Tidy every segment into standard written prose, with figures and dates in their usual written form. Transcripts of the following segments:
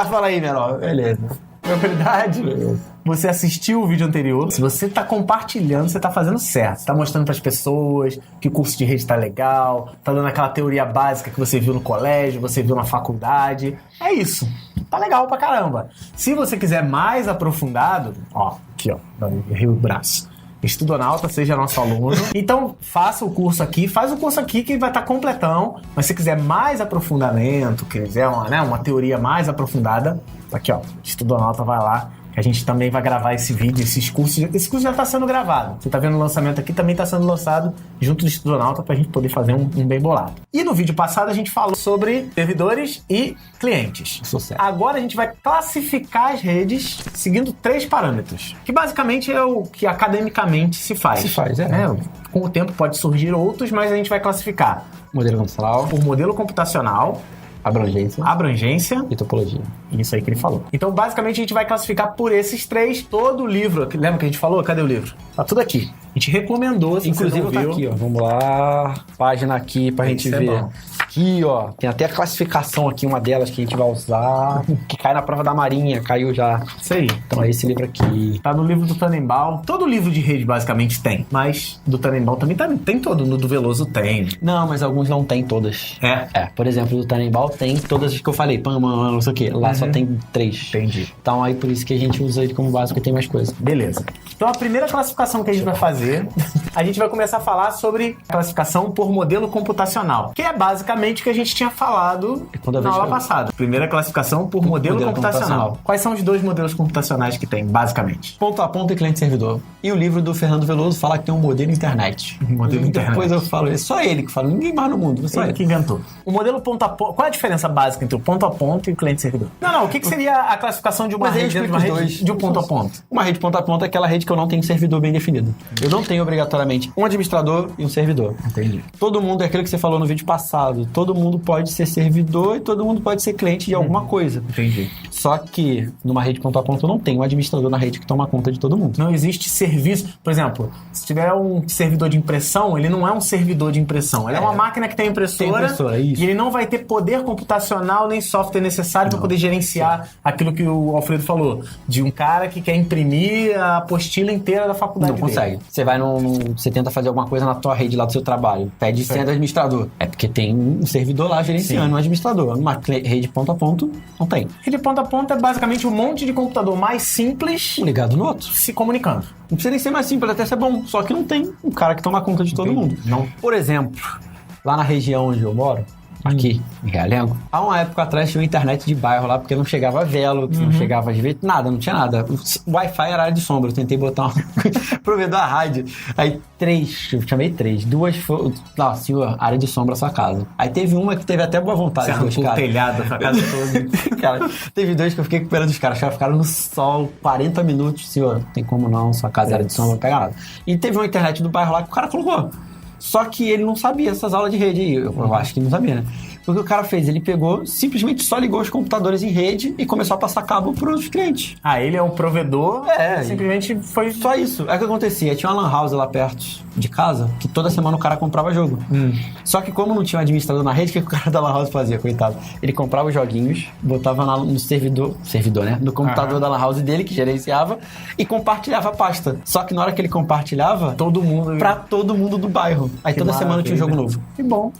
Fala aí, Menor. Beleza. Prioridade. Você assistiu o vídeo anterior. Se você tá compartilhando, você tá fazendo certo. Você tá mostrando pras pessoas que o curso de rede tá legal, tá dando aquela teoria básica que você viu no colégio, você viu na faculdade. É isso. Tá legal pra caramba. Se você quiser mais aprofundado, aqui, errei o braço. Estudonauta, seja nosso aluno. Então, faça o curso aqui. Faz o curso aqui que vai estar completão. Mas se quiser mais aprofundamento, quiser uma teoria mais aprofundada, aqui, Estudonauta, vai lá. A gente também vai gravar esse vídeo, esses cursos. Esse curso já está sendo gravado. Você está vendo o lançamento aqui, também está sendo lançado junto do Estudonauta para a gente poder fazer um bem bolado. E no vídeo passado a gente falou sobre servidores e clientes. Sucesso. Agora a gente vai classificar as redes seguindo 3 parâmetros, que basicamente é o que academicamente se faz. Com o tempo pode surgir outros, mas a gente vai classificar. Modelo computacional. Por modelo computacional. Abrangência e topologia. Isso aí que ele falou. Então, basicamente, a gente vai classificar por esses 3 todo o livro. Lembra que a gente falou? Cadê o livro? Tá tudo aqui. A gente recomendou, se inclusive você não viu. Tá aqui, Vamos lá. Página aqui pra gente ver. Aqui, Tem até a classificação aqui, uma delas que a gente vai usar, que cai na prova da Marinha, caiu já. Isso aí. Então é esse livro aqui. Tá no livro do Tannenbaum. Todo livro de rede, basicamente, tem. Mas do Tannenbaum também tem todo. No do Veloso tem. Não, mas alguns não tem todas. Por exemplo, do Tannenbaum tem todas as que eu falei. Não sei o quê. Lá só tem 3. Entendi. Então aí por isso que a gente usa ele como básico e tem mais coisa. Beleza. Então a primeira classificação que a gente vai fazer, a gente vai começar a falar sobre classificação por modelo computacional, que é basicamente o que a gente tinha falado na aula passada. Primeira classificação por modelo computacional. Quais são os 2 modelos computacionais que tem, basicamente? Ponto a ponto e cliente-servidor. E o livro do Fernando Veloso fala que tem um modelo internet. Depois eu falo, é só ele que fala, ninguém mais no mundo. Só ele que inventou. O modelo ponto a ponto, qual é a diferença básica entre o ponto a ponto e o cliente-servidor? Não, o que seria a classificação de uma rede dentro de uma rede de um ponto a ponto? Uma rede ponto a ponto é aquela rede que eu não tenho servidor bem definido. Eu não tenho obrigatoriamente um administrador e um servidor. Entendi. Todo mundo, é aquilo que você falou no vídeo passado, todo mundo pode ser servidor e todo mundo pode ser cliente de alguma coisa. Entendi. Só que numa rede ponto a ponto não tem um administrador na rede que toma conta de todo mundo. Não existe serviço. Por exemplo, se tiver um servidor de impressão, ele não é um servidor de impressão. Ele é uma máquina que tem impressora, isso. E ele não vai ter poder computacional nem software necessário para poder gerenciar aquilo que o Alfredo falou, de um cara que quer imprimir a apostila inteira da faculdade dele. Não consegue. Você vai você tenta fazer alguma coisa na tua rede lá do seu trabalho, pede senha do administrador. É porque tem um servidor lá gerenciando um administrador. Numa rede ponto a ponto, não tem. Rede ponto a ponto é basicamente um monte de computador mais simples ligado no outro, se comunicando. Não precisa nem ser mais simples, até ser bom. Só que não tem um cara que toma conta de todo mundo. Não. Por exemplo, lá na região onde eu moro, aqui, em Realengo, há uma época atrás tinha uma internet de bairro lá, porque não chegava velo, não chegava às vezes, nada, não tinha nada. O Wi-Fi era área de sombra, eu tentei botar um provedor a rádio. Aí eu chamei 3, 2 foram, senhor, área de sombra a sua casa. Aí teve uma que teve até boa vontade. Você arrancou o telhado da casa toda. Cara, teve 2 que eu fiquei com pena dos caras, ficaram no sol 40 minutos, senhor, não tem como não, sua casa era de sombra, não pega nada. E teve uma internet do bairro lá que o cara colocou. Só que ele não sabia essas aulas de rede aí. Eu acho que ele não sabia, né? O que o cara fez? Ele pegou, simplesmente só ligou os computadores em rede e começou a passar cabo pros clientes. Ele é um provedor, simplesmente foi... Só isso. É o que acontecia. Tinha uma lan house lá perto de casa, que toda semana o cara comprava jogo. Só que como não tinha um administrador na rede, o que o cara da lan house fazia, coitado? Ele comprava os joguinhos, botava no servidor, né? No computador da lan house dele, que gerenciava, e compartilhava a pasta. Só que na hora que ele compartilhava, pra todo mundo do bairro. Aí toda semana tinha um jogo novo. Que bom.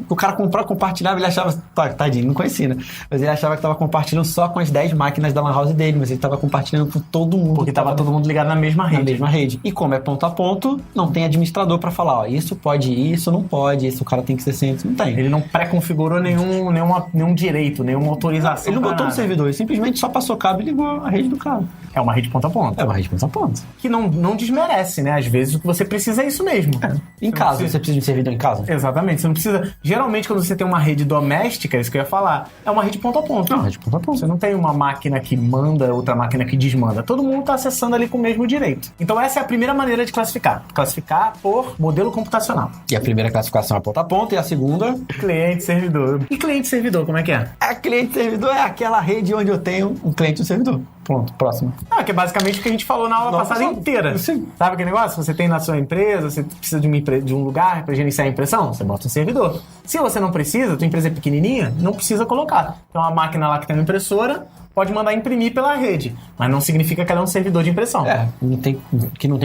O cara compartilhava, ele achava... Tadinho, não conhecia, né? Mas ele achava que tava compartilhando só com as 10 máquinas da lan house dele, mas ele tava compartilhando com todo mundo. Porque tava todo mundo ligado na mesma rede. E como é ponto a ponto, não tem administrador pra falar, isso pode ir, isso não pode, isso o cara tem que ser sempre, não tem. Ele não pré-configurou nenhum direito, nenhuma autorização. Ele não botou no servidor, ele simplesmente só passou cabo e ligou a rede do cara. É uma rede ponto a ponto. É uma rede ponto a ponto. Que não desmerece, né? Às vezes o que você precisa é isso mesmo. Em casa, você precisa de um servidor em casa? Exatamente, você não precisa... Geralmente quando você tem uma rede doméstica, é isso que eu ia falar, é uma rede ponto a ponto. Não, rede ponto a ponto. Você não tem uma máquina que manda, outra máquina que desmanda. Todo mundo tá acessando ali com o mesmo direito. Então essa é a primeira maneira de classificar. Classificar por modelo computacional. E a primeira classificação é ponto a ponto e a segunda... Cliente-servidor. E cliente-servidor, como é que é? A cliente-servidor é aquela rede onde eu tenho um cliente e um servidor. Pronto, próximo. Que é basicamente o que a gente falou na aula passada inteira. Sim. Sabe aquele negócio? Você tem na sua empresa, você precisa de um lugar para gerenciar a impressão, você bota um servidor. Se você não precisa, tua empresa é pequenininha, não precisa colocar. Tem uma máquina lá que tem uma impressora, pode mandar imprimir pela rede, mas não significa que ela é um servidor de impressão. Não tem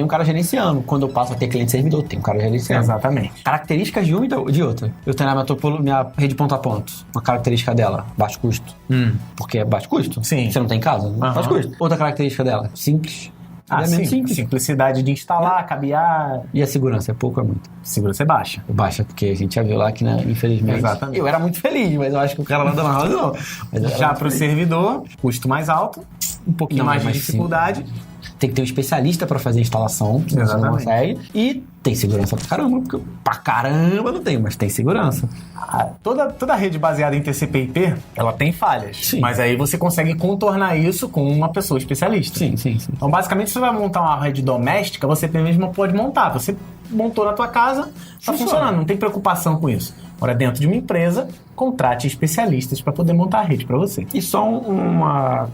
um cara gerenciando. Quando eu passo a ter cliente servidor, tem um cara gerenciando. Exatamente. Características de uma e de outra. Eu tenho minha rede ponto a ponto. Uma característica dela, baixo custo. Porque é baixo custo? Sim. Você não tem em casa? Baixo custo. Outra característica dela, simples. Simples. Simplicidade de instalar, cabear. E a segurança, é pouco ou é muito? Segurança é baixa. Baixa, porque a gente já viu lá que, né, infelizmente... Exatamente. Eu era muito feliz, mas eu acho que o cara lá da Lan House não. Já para o servidor, custo mais alto, um pouquinho mais de dificuldade. Tem que ter um especialista para fazer a instalação. Você não consegue. E tem segurança pra caramba, porque pra caramba não tem, mas tem segurança. Toda rede baseada em TCP/IP, ela tem falhas. Sim. Mas aí você consegue contornar isso com uma pessoa especialista. Sim. Então, basicamente, você vai montar uma rede doméstica, você mesmo pode montar. Você montou na tua casa, tá funcionando, não tem preocupação com isso. Agora, dentro de uma empresa, contrate especialistas para poder montar a rede para você. E só uma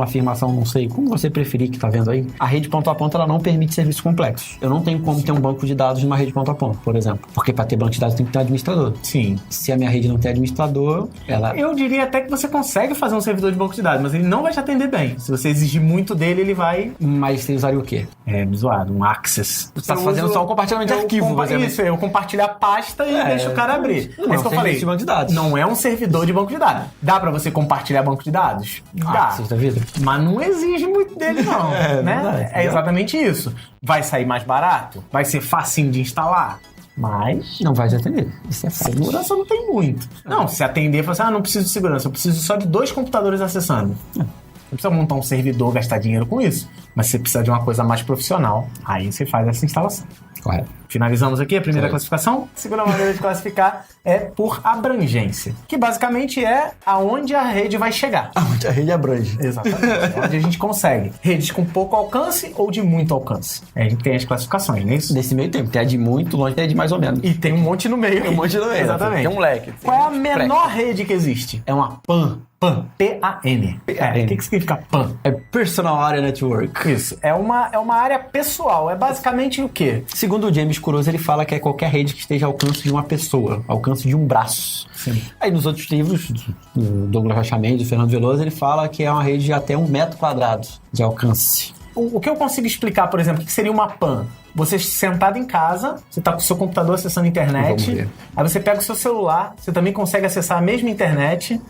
afirmação, não sei, como você preferir que tá vendo aí. A rede ponto a ponto, ela não permite serviços complexos. Eu não tenho como ter um banco de dados numa rede ponto a ponto, por exemplo. Porque para ter banco de dados tem que ter um administrador. Sim. Se a minha rede não tem administrador, ela... Eu diria até que você consegue fazer um servidor de banco de dados, mas ele não vai te atender bem. Se você exigir muito dele, ele vai... Mas você usaria o quê? Zoado, um Access. Você tá fazendo só um compartilhamento de arquivo. Isso, eu compartilho a pasta e deixo o cara abrir. Não, é isso que eu falei. De banco de dados. Não é um servidor de banco de dados. Dá pra você compartilhar banco de dados? Dá. Da vida. Mas não exige muito dele, não. Né? É exatamente isso. Vai sair mais barato? Vai ser facinho de instalar? Mas... não vai te atender. Isso é fato. Segurança não tem muito. Não, se atender, fala assim, não preciso de segurança, eu preciso só de 2 computadores acessando. Não precisa montar um servidor, gastar dinheiro com isso. Mas se você precisa de uma coisa mais profissional, aí você faz essa instalação. Correto. Finalizamos aqui a primeira classificação. A segunda maneira de classificar é por abrangência, que basicamente é aonde a rede vai chegar. Aonde a rede abrange. Exatamente. Onde a gente consegue. Redes com pouco alcance ou de muito alcance. A gente tem as classificações, não é isso? Nesse meio tempo. Tem a de muito longe, tem a de mais ou menos. E tem um monte no meio. Tem um monte no meio. Exatamente. Tem um leque. Qual é a menor rede que existe? É uma PAN. PAN. P-A-N. O que significa PAN? É Personal Area Network. Isso. É uma área pessoal. É basicamente o quê? Segundo o James Kuroso, ele fala que é qualquer rede que esteja ao alcance de uma pessoa, ao alcance de um braço. Sim. Aí nos outros livros, do Douglas Rocha Mendes, do Fernando Veloso, ele fala que é uma rede de até 1 metro quadrado de alcance. O que eu consigo explicar, por exemplo, o que seria uma PAN? Você sentado em casa, você está com o seu computador acessando a internet, aí você pega o seu celular, você também consegue acessar a mesma internet,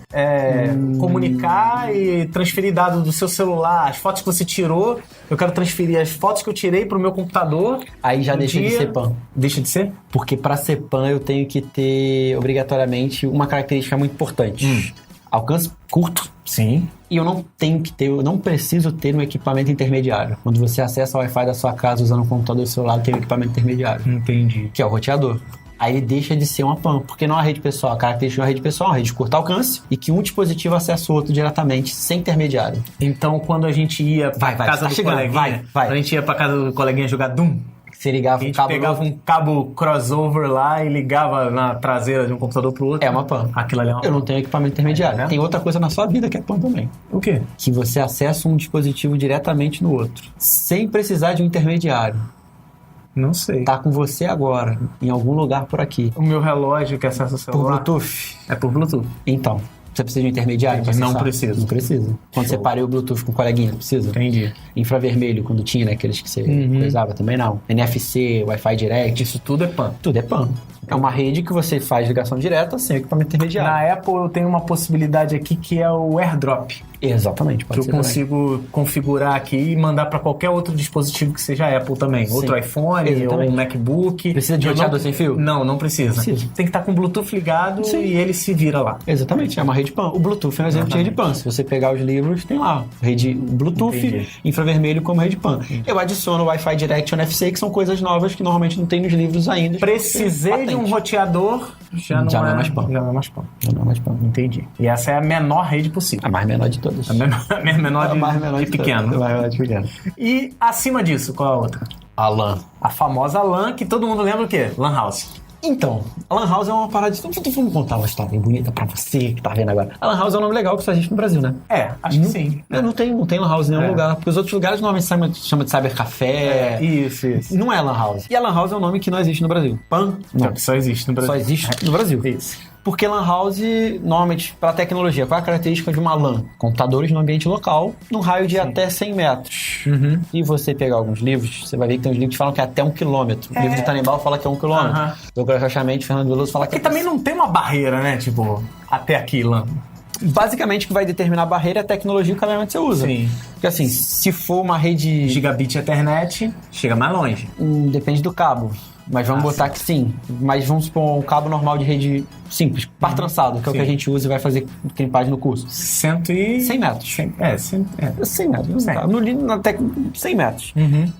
comunicar e transferir dados do seu celular, as fotos que você tirou, eu quero transferir as fotos que eu tirei para o meu computador. Aí já deixa de ser PAN. Deixa de ser? Porque para ser PAN eu tenho que ter, obrigatoriamente, uma característica muito importante. Alcance curto. Sim. E eu não preciso ter um equipamento intermediário. Quando você acessa o Wi-Fi da sua casa usando um computador celular, tem um equipamento intermediário. Entendi. Que é o roteador. Aí ele deixa de ser uma PAN, porque não é uma rede pessoal. A característica de uma rede pessoal é uma rede de curto alcance e que um dispositivo acessa o outro diretamente, sem intermediário. Então, quando a gente ia pra casa do coleguinha, a gente ia pra casa do coleguinha jogar Doom, você ligava a gente pegava um cabo crossover lá e ligava na traseira de um computador pro outro. É uma PAN. Aquilo ali é uma PAN. Eu não tenho equipamento intermediário. Tem outra coisa na sua vida que é PAN também. O quê? Que você acessa um dispositivo diretamente no outro, sem precisar de um intermediário. Não sei. Tá com você agora, em algum lugar por aqui. O meu relógio que acessa o celular... Por Bluetooth? É por Bluetooth. Então, você precisa de um intermediário? Não precisa. Não precisa. Quando você parei o Bluetooth com o coleguinha, precisa? Entendi. Infravermelho, quando tinha, né? Aqueles que você coisava, também não. NFC, Wi-Fi Direct. Isso tudo é PAN. Tudo é PAN. É uma rede que você faz ligação direta sem equipamento intermediário. Na Apple eu tenho uma possibilidade aqui que é o AirDrop. Exatamente, pode que ser eu consigo configurar aqui e mandar para qualquer outro dispositivo que seja Apple também. Sim. Outro iPhone ou um MacBook. Precisa de roteador sem fio? Não precisa. Tem que estar com o Bluetooth ligado. Sim. E ele se vira lá. Exatamente, é uma rede PAN. O Bluetooth é um exemplo de rede PAN. Se você pegar os livros, tem lá. Rede Bluetooth, infravermelho como rede PAN. Eu adiciono o Wi-Fi Direct e o NFC, que são coisas novas que normalmente não tem nos livros ainda. Precisei de um roteador, já não é mais PAN. Já não é mais PAN. Já não é mais PAN. Entendi. E essa é a menor rede possível. A mais menor de todas. A menor de pequeno. E acima disso, qual é a outra? A LAN. A famosa LAN, que todo mundo lembra o quê? LAN House. Então, a Lan House é uma parada de... Vamos contar uma história bem bonita pra você que tá vendo agora. A Lan House é um nome legal que só existe no Brasil, né? Acho que sim. Não tem Lan House em nenhum lugar, porque os outros lugares normalmente chama de cybercafé. Isso. Não é Lan House. E a Lan House é um nome que não existe no Brasil. Pan? Não. Só existe no Brasil. Só existe no Brasil. Isso. Porque Lan House, normalmente, para tecnologia, qual é a característica de uma LAN? Computadores no ambiente local, num raio de até 100 metros. E você pegar alguns livros, você vai ver que tem uns livros que falam que é até 1 quilômetro. O livro de Tannenbaum fala que é 1 quilômetro. Douglas Rochamente, Fernando Veloso fala que Porque também não tem uma barreira, né? Tipo, até aqui, LAN. Basicamente, o que vai determinar a barreira é a tecnologia e o cabeamento que você usa. Sim. Porque assim, se for uma rede... Gigabit Ethernet, chega mais longe. Depende do cabo. Mas vamos botar que sim. Mas vamos supor um cabo normal de rede simples, par trançado, que é o que a gente usa e vai fazer crimpagem no curso. 100 metros. 100 metros. 100 metros. 100 metros.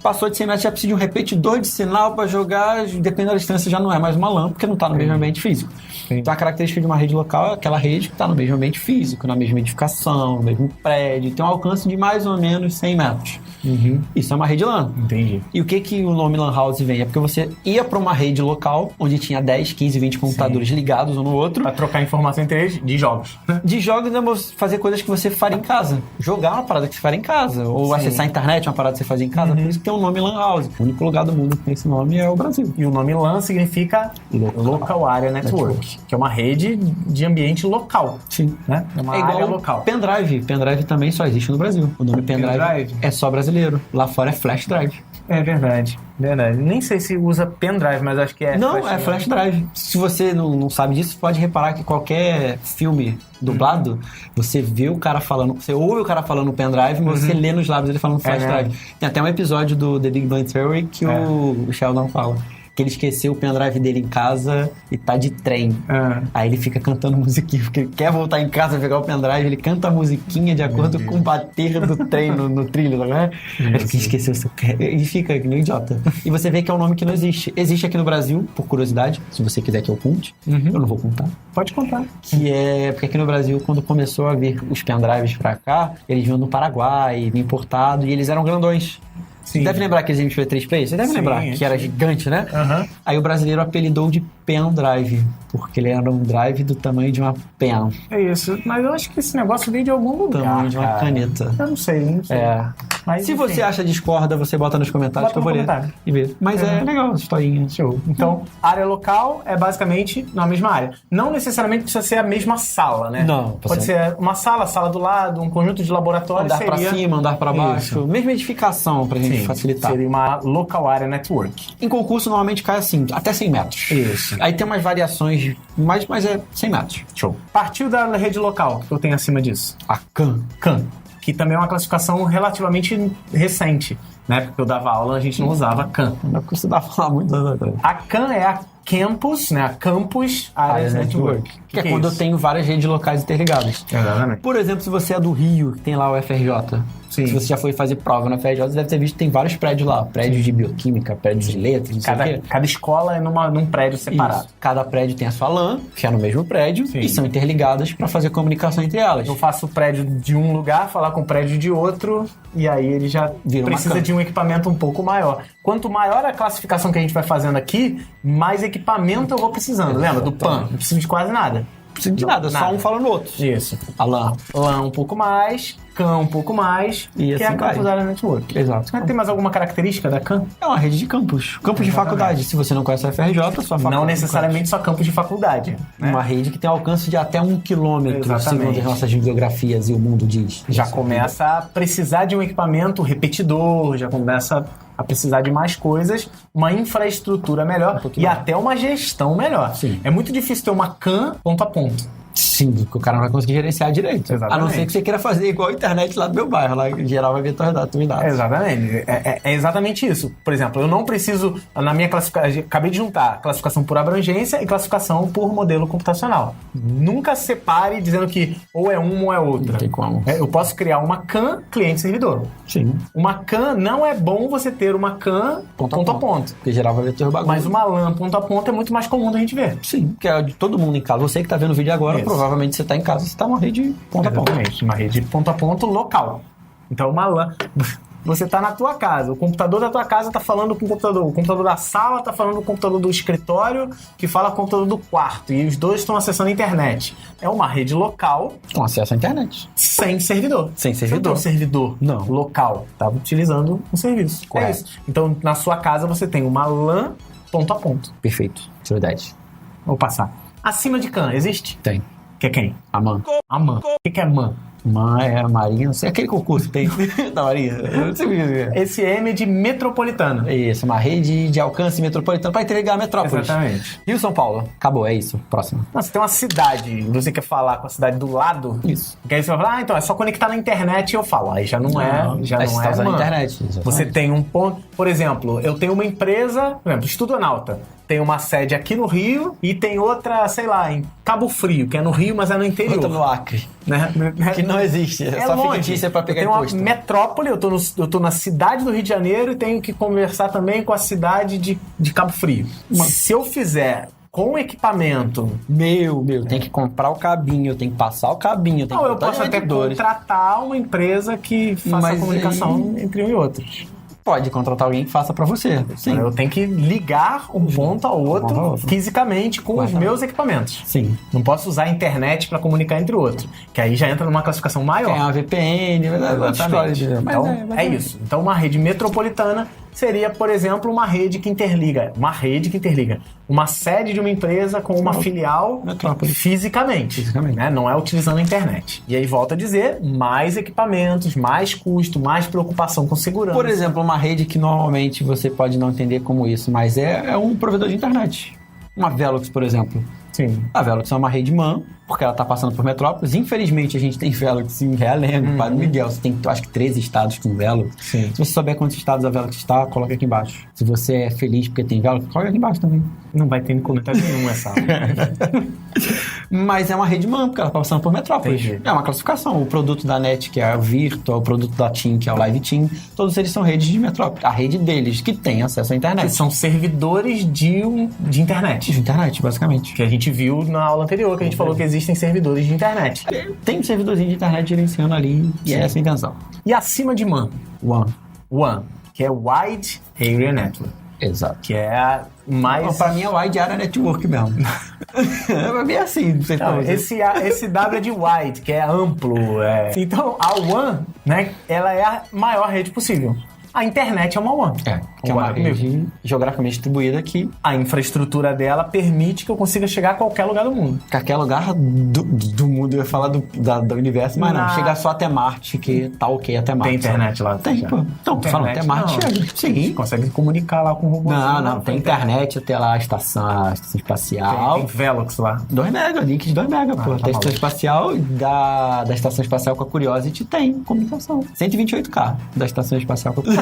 Passou de 100 metros, já precisa de um repetidor de sinal para jogar, dependendo da distância, já não é mais uma LAN, porque não está no mesmo ambiente físico. Então a característica de uma rede local é aquela rede que está no mesmo ambiente físico, na mesma edificação, no mesmo prédio, tem um alcance de mais ou menos 100 metros. Isso é uma rede LAN. Entendi. E o que o nome Lan House vem? É porque você ia para uma rede local, onde tinha 10, 15, 20 computadores ligados um no outro. Pra trocar informação entre eles de jogos. De jogos, né, fazer coisas que você faria em casa. Jogar uma parada que você faria em casa. Ou acessar a internet, uma parada que você fazia em casa. Por isso que tem o nome Lan House. O único lugar do mundo que tem esse nome é o Brasil. E o nome LAN significa Local Area Network, que é uma rede de ambiente local. Sim. Né? É uma área local. Pendrive. Pendrive também só existe no Brasil. O nome pendrive é só brasileiro. Lá fora é flash drive. É verdade. Nem sei se usa pendrive, mas acho que é. Não, é flash drive. Se você não sabe disso, pode reparar que qualquer filme dublado, você vê o cara falando, você ouve o cara falando pendrive, mas você lê nos lábios ele falando flash drive. Tem até um episódio do The Big Bang Theory que o Sheldon fala que ele esqueceu o pendrive dele em casa e tá de trem. Aí ele fica cantando musiquinha, porque ele quer voltar em casa pegar o pendrive, ele canta a musiquinha de acordo com o bater do trem no trilho, não é? Ele esqueceu o seu... E fica que nem idiota. E você vê que é um nome que não existe. Existe aqui no Brasil, por curiosidade, se você quiser que eu conte. Eu não vou contar. Pode contar. Que é porque aqui no Brasil, quando começou a vir os pendrives pra cá, eles vinham do Paraguai, importado, e eles eram grandões. Você deve lembrar aqueles MP3 Play? Você deve lembrar, que era gigante, né? Aí o brasileiro apelidou de pendrive, porque ele era um drive do tamanho de uma pen. É isso, mas eu acho que esse negócio vem de algum lugar, tamanho de uma caneta. Eu não sei. Mas, se você acha discorda, você bota nos comentários que eu vou ler e ver. Mas é legal essa historinha. Show. Então, área local é basicamente na mesma área. Não necessariamente precisa ser a mesma sala, né? Não. Pode ser uma sala do lado, um conjunto de laboratórios. Andar pra cima, andar pra baixo. Isso. Mesma edificação pra gente facilitar. Seria uma local area network. Em concurso, normalmente cai assim, até 100 metros. Isso. Aí tem umas variações, mas é 100 metros. Show. Partiu da rede local, que eu tenho acima disso. A CAN. Que também é uma classificação relativamente recente, né? Porque eu dava aula, a gente não usava CAN. Não precisava falar muito anos atrás. A CAN é a Campus, né? A Campus Area Network. Que é quando eu tenho várias redes locais interligadas. Exatamente. Por exemplo, se você é do Rio, que tem lá o FRJ. Se você já foi fazer prova na FRJ, você deve ter visto que tem vários prédios lá. Prédios de bioquímica, prédios de letras, não sei o quê. Cada escola é num prédio separado. Isso. Cada prédio tem a sua LAN, que é no mesmo prédio, e são interligadas para fazer comunicação entre elas. Eu faço o prédio de um lugar, falar com o prédio de outro, e aí ele já precisa de um equipamento um pouco maior. Quanto maior a classificação que a gente vai fazendo aqui, mais equipamento eu vou precisando. Lembra do PAN? Não preciso de quase nada. Não precisa de nada, só um fala no outro. Isso. A LAN. LAN um pouco mais, CAN um pouco mais, e que assim é a Campus Area Network. Exato. Tem mais alguma característica da CAN? É uma rede de campus. Campus de faculdade. Se você não conhece a FRJ, sua faculdade. Não necessariamente só campus de faculdade. Né? Uma rede que tem alcance de até 1 quilômetro, segundo as nossas bibliografias e o mundo diz. Já começa a precisar de um equipamento repetidor, já começa a precisar de mais coisas, uma infraestrutura melhor e até uma gestão melhor. Sim. É muito difícil ter uma CAN ponto a ponto. Sim, porque o cara não vai conseguir gerenciar direito. Exatamente. A não ser que você queira fazer igual a internet lá do meu bairro, lá em geral vai vir todas as dados. Exatamente. É exatamente isso. Por exemplo, eu não preciso, na minha classificação, acabei de juntar classificação por abrangência e classificação por modelo computacional. Nunca separe dizendo que ou é uma ou é outra. Não tem como. Eu posso criar uma CAN cliente-servidor. Sim. Uma CAN, não é bom você ter uma CAN ponto a ponto. Porque geral vai ver todo bagulho. Mas uma LAN ponto a ponto é muito mais comum da gente ver. Sim, porque é de todo mundo em casa. Você que tá vendo o vídeo agora, provavelmente você tá em casa, você tá numa rede ponto a ponto. Exatamente, uma rede ponto a ponto local. Então uma LAN... você tá na tua casa. O computador da tua casa tá falando com o computador da sala tá falando com o computador do escritório, que fala com o computador do quarto. E os dois estão acessando a internet. É uma rede local Com acesso à internet. sem servidor. Sem Você não tem servidor. um servidor Não. local. Tá utilizando um serviço. Correto. É isso. Então, na sua casa, você tem uma LAN ponto a ponto. Perfeito. Tirou 10. Vou passar. Acima de CAN, existe? Tem. Que é quem? A MAN. A MAN. O que é MAN? MAN é a Marinha, não sei, aquele concurso que tem da Marinha. Eu não sei o que é. Esse M é de metropolitana. Isso, uma rede de alcance metropolitano para interligar a metrópole. Exatamente. Rio São Paulo. Acabou, é isso. Próximo. Não, você tem uma cidade, você quer falar com a cidade do lado, Isso. que aí você vai falar, então é só conectar na internet e eu falo. Aí já não Aí é você tá usando a MAN. internet. Exatamente. Você tem um ponto, por exemplo, eu tenho uma empresa, por exemplo, Estudonauta, tem uma sede aqui no Rio e tem outra, sei lá, em Cabo Frio, que é no Rio, mas é no interior. Outra no Acre. Né? Que não existe. É só longe. fictícia para pegar eu tenho imposto. uma metrópole, eu tô na cidade do Rio de Janeiro e tenho que conversar também com a cidade de Cabo Frio. Se eu fizer com equipamento... Meu, tem que comprar o cabinho, tem que passar o cabinho, tem Não, que eu botar posso os até medidores. contratar uma empresa que faça Mas a comunicação entre um e outro. Pode contratar alguém que faça para você. Sim. Eu tenho que ligar um ponto ao outro, ponto ao outro. fisicamente com os Exatamente. meus equipamentos. Sim. Não posso usar a internet para comunicar entre o outro, que aí já entra numa classificação maior. Tem uma VPN, Exatamente. Então, é isso. Então, uma rede metropolitana seria, por exemplo, uma rede que interliga uma sede de uma empresa com uma filial Metrópole. fisicamente, né? Não é utilizando a internet. E aí, volta a dizer, mais equipamentos, mais custo, mais preocupação com segurança. Por exemplo, uma rede que normalmente você pode não entender como isso, mas é um provedor de internet. Uma Velox, por exemplo. Sim. A Velox é uma rede MAN, porque ela está passando por metrópoles. Infelizmente, a gente tem Velox em Realengo, Padre Miguel. Você tem, acho que, 13 estados com Velox. Sim. Se você souber quantos estados a Velox está, coloca aqui embaixo. Se você é feliz porque tem Velox, coloca aqui embaixo também. Não vai ter comentário nenhum essa aula. Mas é uma rede MAN, porque ela está passando por metrópoles. Entendi. É uma classificação. O produto da NET, que é o Virtua, o produto da TIM, que é o Live TIM, todos eles são redes de metrópole. A rede deles, que tem acesso à internet. São servidores de internet. De internet, basicamente. Que a gente viu na aula anterior, que a gente falou que existem servidores de internet. Tem um servidorzinho de internet gerenciando ali, e é essa a intenção. E acima de MAN, WAN. que é Wide Area Network, Exato. que é a mais... Não, pra mim é Wide Area Network mesmo. Pra mim é assim, não sei Não, como. esse W é de wide, que é amplo. Então, a WAN, né, ela é a maior rede possível. A internet é uma WAN. Que é uma rede geograficamente distribuída que A infraestrutura dela permite que eu consiga chegar a qualquer lugar do mundo. qualquer lugar do mundo, eu ia falar do universo, mas não, chega só até Marte, que tá ok até Marte. Tem internet lá? Tem, já? pô. Então, tô falando, até Marte não. chega. A gente Sim. consegue comunicar lá com o robô. Não, tem internet até lá, a estação espacial. Tem Velox lá. 2 mega, link de 2 mega, pô. tá Da estação maluco. espacial, da estação espacial com a Curiosity tem comunicação. 128K da estação espacial com a Curiosity.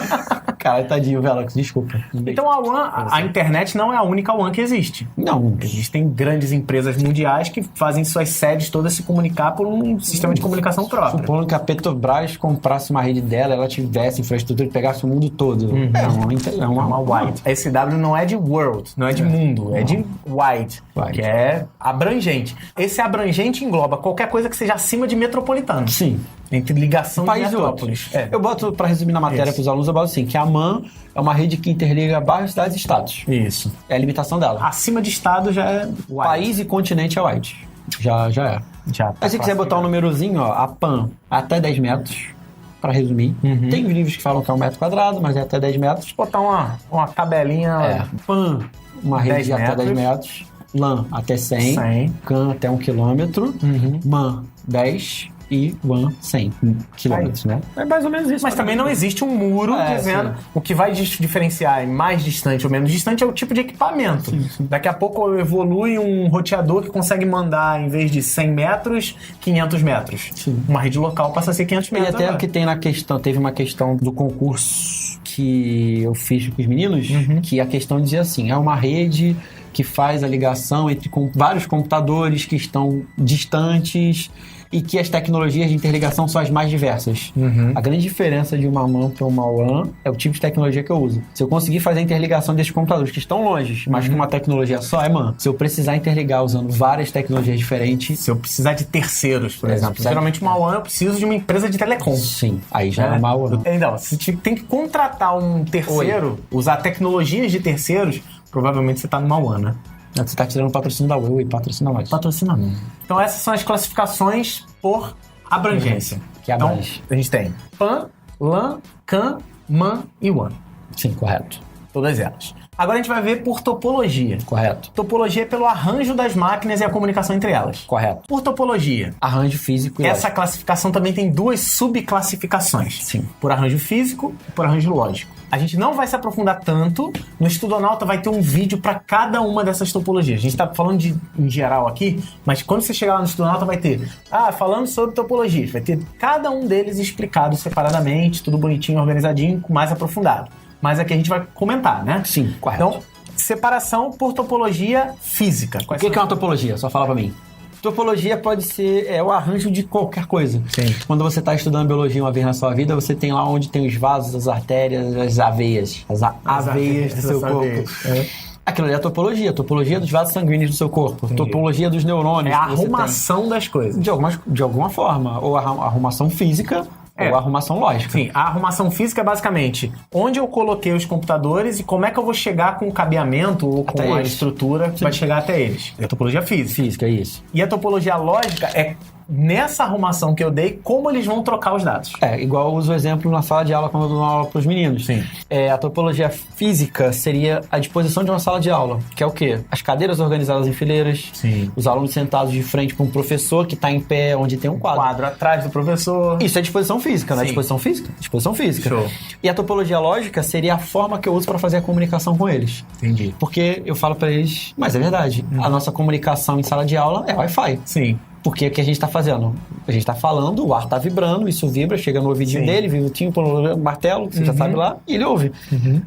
Cara, tadinho, Velox, desculpa. Então a WAN, a internet não é a única WAN que existe. Não, Existem grandes empresas mundiais que fazem suas sedes todas se comunicar por um sistema de comunicação próprio. supondo que a Petrobras comprasse uma rede dela, ela tivesse infraestrutura e pegasse o mundo todo. É uma Wide. Esse W não é de world, não é de mundo, é de wide, Wide. que é abrangente. Esse abrangente engloba qualquer coisa que seja acima de metropolitano. Sim. Entre ligação de País e metrópoles. outros. Eu boto, pra resumir na matéria Isso. para os alunos, eu boto assim, que a MAN é uma rede que interliga bairros, cidades e estados. Isso. É a limitação dela. Acima de estado já é wide. País e continente é wide. Já é. Já tá Mas se quiser botar um númerozinho, ó, a PAN até 10 metros, pra resumir. Tem livros que falam que é 1 metro quadrado, mas é até 10 metros. botar uma tabelinha. PAN, uma rede 10 de até 10 metros. metros. LAN até 100. 100. CAN até 1 quilômetro. MAN 10 e WAN 100 quilômetros, né? É mais ou menos isso. Mas também não existe um muro dizendo sim. o que vai diferenciar em mais distante ou menos distante é o tipo de equipamento. Daqui a pouco evolui um roteador que consegue mandar, em vez de 100 metros, 500 metros. Sim. Uma rede local passa a ser 500 E metros. até o agora. que tem na questão, teve uma questão do concurso que eu fiz com os meninos, que a questão dizia assim, é uma rede que faz a ligação entre vários computadores que estão distantes e que as tecnologias de interligação são as mais diversas. A grande diferença de uma MAN para uma WAN é o tipo de tecnologia que eu uso. Se eu conseguir fazer a interligação desses computadores que estão longe, mas com uma tecnologia só, é MAN. Se eu precisar interligar usando várias tecnologias diferentes... Se eu precisar de terceiros, por exemplo. Geralmente uma WAN eu preciso de uma empresa de telecom. Sim, aí já é uma WAN. Então, se tem que contratar um terceiro, usar tecnologias de terceiros, provavelmente você está numa WAN, né? Você tá tirando o patrocínio da Oi e patrocina mais. Patrocina não. Então essas são as classificações por abrangência. Que abrange. Então, a gente tem PAN, LAN, CAN, MAN e WAN. Sim, correto. Todas elas. Agora a gente vai ver por topologia. Correto. Topologia é pelo arranjo das máquinas e a comunicação entre elas. Correto. Por topologia. Arranjo físico e Essa lógico. classificação também tem duas subclassificações. Sim. Por arranjo físico e por arranjo lógico. A gente não vai se aprofundar tanto. No Estudonauta vai ter um vídeo para cada uma dessas topologias. A gente está falando em geral aqui, mas quando você chegar lá no Estudonauta vai ter, falando sobre topologias, vai ter cada um deles explicado separadamente, tudo bonitinho, organizadinho, mais aprofundado. Mas aqui a gente vai comentar, né? Sim, correto. Então, separação por topologia física. O que é uma topologia? Só fala pra mim. Topologia pode ser o arranjo de qualquer coisa. Sim. Quando você está estudando biologia uma vez na sua vida, você tem lá onde tem os vasos, as artérias, as aveias. As aveias do seu corpo. Aquilo ali é a topologia. Topologia dos vasos sanguíneos do seu corpo. Entendi. Topologia dos neurônios. É a que você arrumação das coisas. tem. De alguma forma. Ou a arrumação física, ou a arrumação lógica. Sim, a arrumação física é basicamente onde eu coloquei os computadores e como é que eu vou chegar com o cabeamento ou com Até a eles. estrutura que vai chegar até eles. É a topologia física. Física, é isso. E a topologia lógica é nessa arrumação que eu dei, como eles vão trocar os dados. Igual eu uso o exemplo na sala de aula quando eu dou aula para os meninos. Sim. A topologia física seria a disposição de uma sala de aula, que é o quê? As cadeiras organizadas em fileiras, Sim. os alunos sentados de frente para um professor que está em pé, onde tem um quadro. Quadro atrás do professor. Isso é disposição física, não é Sim. disposição física? Disposição física. Show. E a topologia lógica seria a forma que eu uso para fazer a comunicação com eles. Entendi. Porque eu falo para eles, mas é verdade, a nossa comunicação em sala de aula é Wi-Fi. Sim. Porque o que a gente está fazendo? A gente está falando, o ar está vibrando, isso vibra, chega no ouvidinho Sim. dele, vibra o timpo, o martelo, que você já sabe lá, e ele ouve.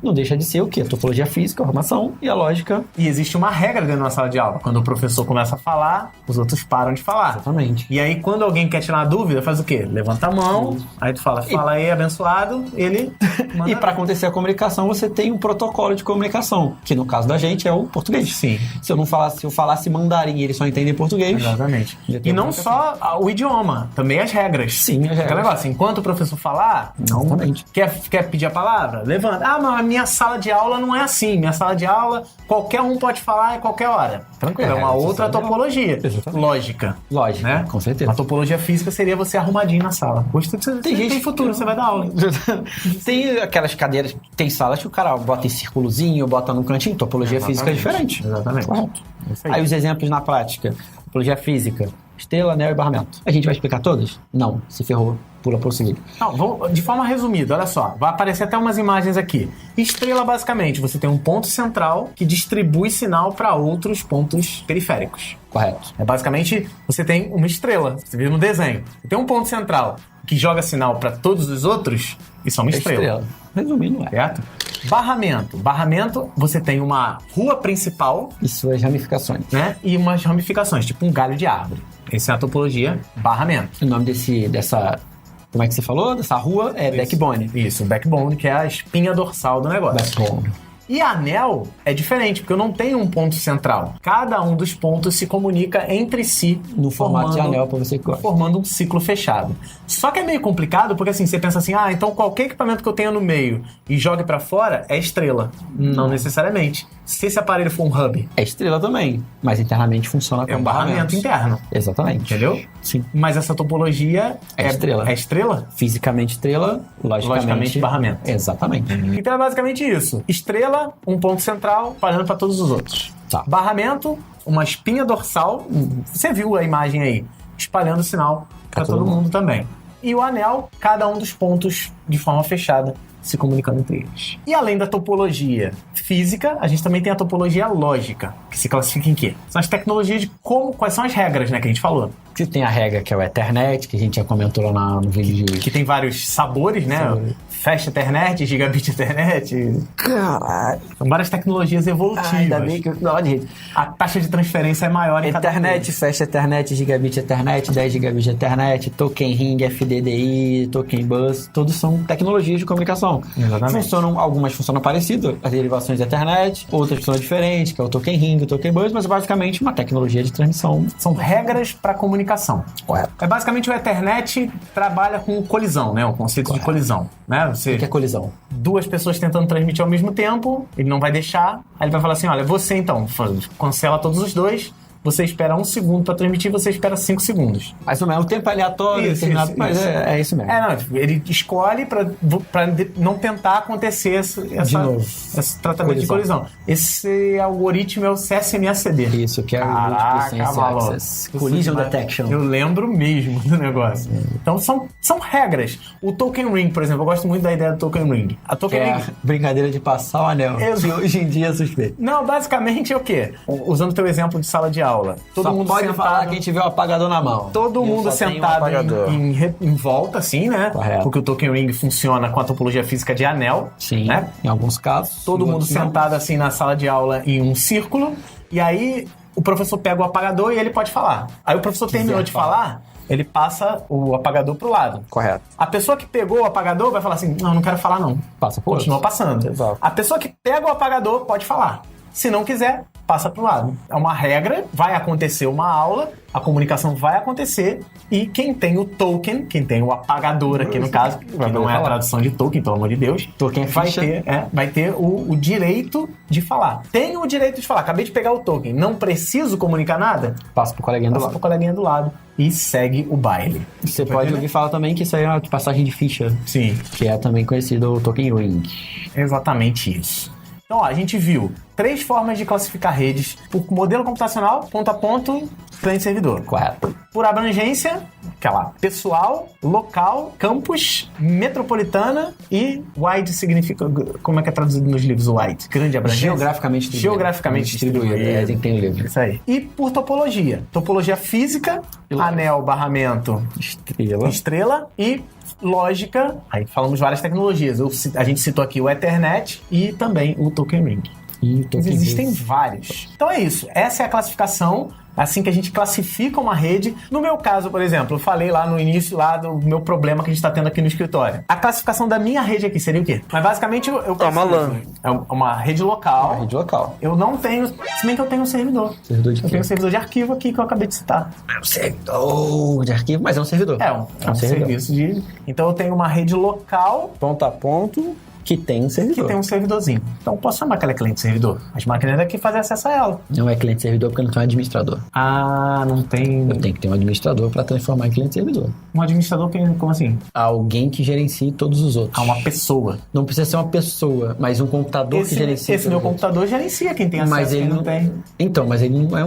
Não deixa de ser o quê? A topologia física, a arrumação e a lógica. E existe uma regra dentro da sala de aula. Quando o professor começa a falar, os outros param de falar. Exatamente. E aí, quando alguém quer tirar uma dúvida, faz o quê? Levanta a mão, aí tu fala aí, abençoado, ele manda... E para acontecer a comunicação, você tem um protocolo de comunicação, que no caso da gente é o português. Sim. Se eu falasse mandarim e eles só entendem português. Exatamente. Já tem E não comunicação. só o idioma, também as regras. Sim, as regras. Aquele negócio, enquanto o professor falar, Exatamente. quer pedir a palavra? Levanta. Mas a minha sala de aula não é assim. Minha sala de aula, qualquer um pode falar a qualquer hora. Tranquilo, é uma outra topologia. Exatamente. Lógica. Lógica, Né? com certeza. A topologia física seria você arrumadinho na sala. Gostei de você. Tem futuro, você vai dar aula. Tem aquelas cadeiras, tem salas que o cara bota em círculozinho, bota num cantinho, topologia física é diferente. Exatamente. Correto. Isso aí. Aí os exemplos na prática. Topologia física, estrela, anel e barramento. A gente vai explicar todas? Não, se ferrou, pula pro seguinte. Não, de forma resumida, olha só. Vai aparecer até umas imagens aqui. Estrela, basicamente, você tem um ponto central que distribui sinal para outros pontos periféricos. Correto. É basicamente, você tem uma estrela, você viu no desenho. Você tem um ponto central que joga sinal para todos os outros, isso é uma estrela. Resumindo, Certo? Barramento. Barramento, você tem uma rua principal, E suas ramificações. né? E umas ramificações, tipo um galho de árvore. Essa é a topologia barramento. O nome dessa... Como é que você falou? Dessa rua é backbone. Isso, backbone, que é a espinha dorsal do negócio. Backbone. E anel é diferente, porque eu não tenho um ponto central. Cada um dos pontos se comunica entre si No formato de anel, pra você que gosta. formando um ciclo fechado. Só que é meio complicado, porque assim, você pensa assim, então qualquer equipamento que eu tenha no meio e jogue pra fora é estrela. Não necessariamente. Se esse aparelho for um hub, É estrela também, mas internamente funciona é como um barramento interno. Exatamente. Entendeu? Sim. Mas essa topologia É estrela. É estrela? Fisicamente estrela, logicamente barramento. Exatamente. Então é basicamente isso. Estrela, um ponto central, espalhando para todos os outros. Tá. Barramento, uma espinha dorsal. Você viu a imagem aí? Espalhando o sinal para todo mundo também. E o anel, cada um dos pontos de forma fechada se comunicando entre eles. E além da topologia física, a gente também tem a topologia lógica, que se classifica em quê? São as tecnologias de quais são as regras, né, que a gente falou. Que tem a regra que é o Ethernet, que a gente já comentou lá no vídeo de... Que tem vários sabores, né? Fast Ethernet, Gigabit Ethernet. Caralho. São várias tecnologias evolutivas. Ainda bem que eu não de rede. A taxa de transferência é maior em cada Ethernet, Fast Ethernet, Gigabit Ethernet, 10 Gigabit Ethernet, Token Ring, FDDI, Token Bus, todos são tecnologias de comunicação. Exatamente. Algumas funcionam parecido, as derivações da Ethernet, outras funcionam diferentes, que é o Token Ring, o Token Bus, mas é basicamente uma tecnologia de transmissão. São regras para comunicação. Correto. É basicamente o Ethernet trabalha com colisão, né? O conceito de colisão, né? O que é colisão? Duas pessoas tentando transmitir ao mesmo tempo, ele não vai deixar, aí ele vai falar assim, olha, você então, cancela todos os dois, você espera 1 segundo para transmitir, você espera 5 segundos. Mas não é um tempo aleatório, determinado, mas é isso mesmo. Ele escolhe para não tentar acontecer de novo. Esse tratamento de colisão. Esse algoritmo é o CSMACD. Isso, que é o Collision Detection. Eu lembro mesmo do negócio. Então são regras. O Token Ring, por exemplo, eu gosto muito da ideia do Token Ring. A Token Ring... brincadeira de passar o anel, que hoje em dia é suspeito. Não, basicamente é o quê? Usando o teu exemplo de sala de aula. Todo Só mundo pode sentado, falar quem tiver o apagador na mão. Todo mundo sentado em volta, assim, né? Correto. Porque o Token Ring funciona com a topologia física de anel. Sim, né? Em alguns casos. Todo mundo sentado assim na sala de aula em um círculo. E aí o professor pega o apagador e ele pode falar. Aí o professor terminou de falar, ele passa o apagador pro lado. Correto. A pessoa que pegou o apagador vai falar assim, não quero falar não. Passa por Continua passando. Exato. A pessoa que pega o apagador pode falar. Se não quiser, passa pro lado. É uma regra, vai acontecer uma aula, a comunicação vai acontecer e quem tem o token, quem tem o apagador aqui no caso, que não é a tradução de token, pelo amor de Deus, token vai ter o direito de falar. Tem o direito de falar. Acabei de pegar o token, não preciso comunicar nada? Passa pro coleguinha do lado. E segue o baile. Você pode ouvir falar também que isso aí é uma passagem de ficha. Sim. Que é também conhecido o Token Ring. Exatamente isso. Então, ó, a gente viu 3 formas de classificar redes por modelo computacional, ponto a ponto, cliente-servidor. Correto. Por abrangência, aquela pessoal, local, campus, metropolitana e wide significa... Como é que é traduzido nos livros o wide? Grande abrangência? Geograficamente distribuído. É assim que tem o livro. Isso aí. E por topologia. Topologia física, anel, barramento, estrela e... lógica, aí falamos várias tecnologias. A gente citou aqui o Ethernet e também o Token Ring. Mas existem vários. Então é isso. Essa é a classificação, assim que a gente classifica uma rede. No meu caso, por exemplo, eu falei lá no início lá do meu problema que a gente está tendo aqui no escritório. A classificação da minha rede aqui seria o quê? Mas basicamente eu é uma LAN. É uma rede local. Uma rede local. Eu não tenho, se bem que eu tenho um servidor. Servidor de quê? Eu tenho um servidor de arquivo aqui que eu acabei de citar. É um servidor de arquivo, mas é um servidor. É um serviço de... Então eu tenho uma rede local, ponto a ponto, que tem um servidor. Que tem um servidorzinho. Então, posso chamar aquela cliente-servidor. As máquinas daqui fazem acesso a ela. Não é cliente-servidor porque não tem um administrador. Ah, não tem... Eu tenho que ter um administrador para transformar em cliente-servidor. Um administrador, como assim? Alguém que gerencie todos os outros. Ah, uma pessoa. Não precisa ser uma pessoa, mas um computador que gerencia. Esse meu computador gerencia quem tem acesso, mas ele não tem. Então, mas ele não é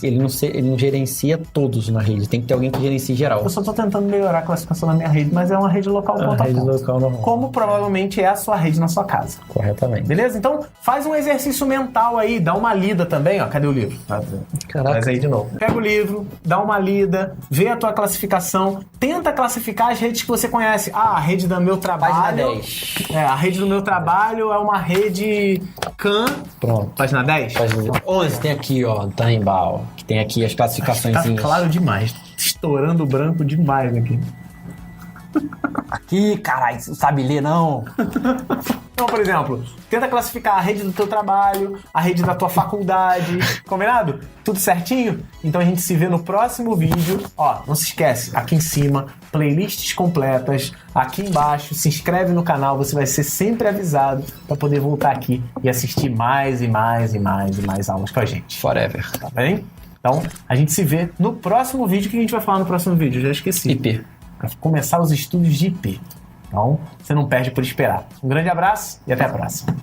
ele não gerencia todos na rede. Tem que ter alguém que gerencie geral. Eu só tô tentando melhorar a classificação da minha rede, mas é uma rede local ponto a ponto. Local normal. Como provavelmente é a sua rede na sua casa. Corretamente. Beleza? Então, faz um exercício mental aí, dá uma lida também, ó. Cadê o livro? Caraca. Traz aí de novo. Pega o livro, dá uma lida, vê a tua classificação, tenta classificar as redes que você conhece. Ah, a rede do meu trabalho... Página 10. A rede do meu trabalho é uma rede CAN. Pronto. Página 10? Página 11 tem aqui, ó, Taimbal, que tem aqui as classificações. Tá claro demais. Estourando o branco demais aqui. Aqui, caralho, não sabe ler, não. Então, por exemplo, tenta classificar a rede do teu trabalho, a rede da tua faculdade, combinado? Tudo certinho? Então a gente se vê no próximo vídeo. Ó, não se esquece, aqui em cima, playlists completas, aqui embaixo, se inscreve no canal, você vai ser sempre avisado para poder voltar aqui e assistir mais e mais e mais e mais aulas com a gente. Forever. Tá bem? Então, a gente se vê no próximo vídeo. O que a gente vai falar no próximo vídeo? Eu já esqueci. IP. Para começar os estudos de IP. Então, você não perde por esperar. Um grande abraço e até a próxima.